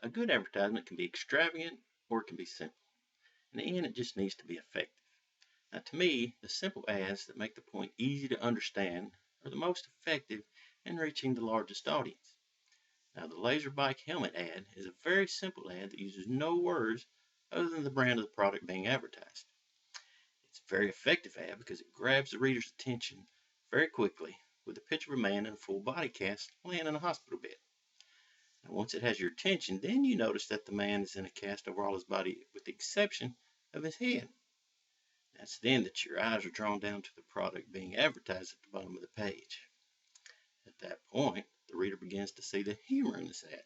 A good advertisement can be extravagant or it can be simple. In the end, it just needs to be effective. Now, to me, the simple ads that make the point easy to understand are the most effective in reaching the largest audience. Now, the laser bike helmet ad is a very simple ad that uses no words other than the brand of the product being advertised. It's a very effective ad because it grabs the reader's attention very quickly with a picture of a man in a full body cast laying in a hospital bed. And once it has your attention, then you notice that the man is in a cast over all his body with the exception of his head. That's then that your eyes are drawn down to the product being advertised at the bottom of the page. At that point, the reader begins to see the humor in this ad.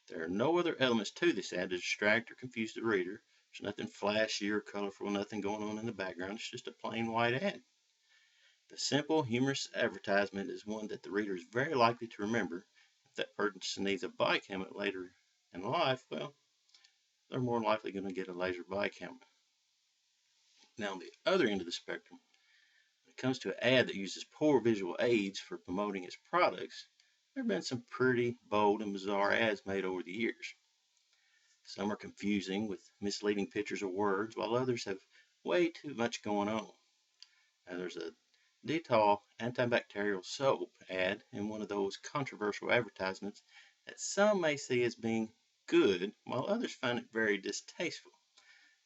There are no other elements to this ad to distract or confuse the reader. There's nothing flashy or colorful, nothing going on in the background. It's just a plain white ad. The simple, humorous advertisement is one that the reader is very likely to remember. If that person needs a bike helmet later in life, well, they're more likely going to get a laser bike helmet. Now, on the other end of the spectrum, when it comes to an ad that uses poor visual aids for promoting its products, there have been some pretty bold and bizarre ads made over the years. Some are confusing with misleading pictures or words, while others have way too much going on. Now, there's a Dettol antibacterial soap ad in one of those controversial advertisements that some may see as being good, while others find it very distasteful.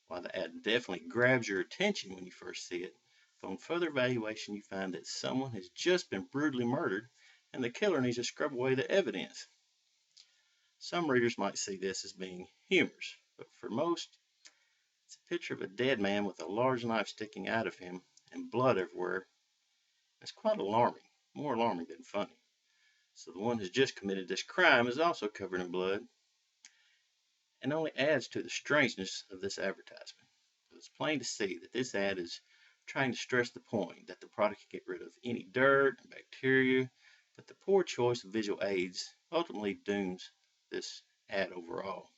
While the ad definitely grabs your attention when you first see it, on further evaluation you find that someone has just been brutally murdered and the killer needs to scrub away the evidence. Some readers might see this as being humorous, but for most, it's a picture of a dead man with a large knife sticking out of him and blood everywhere. It's quite alarming, more alarming than funny. So the one who's just committed this crime is also covered in blood, and only adds to the strangeness of this advertisement. It's plain to see that this ad is trying to stress the point that the product can get rid of any dirt and bacteria, but the poor choice of visual aids ultimately dooms this ad overall.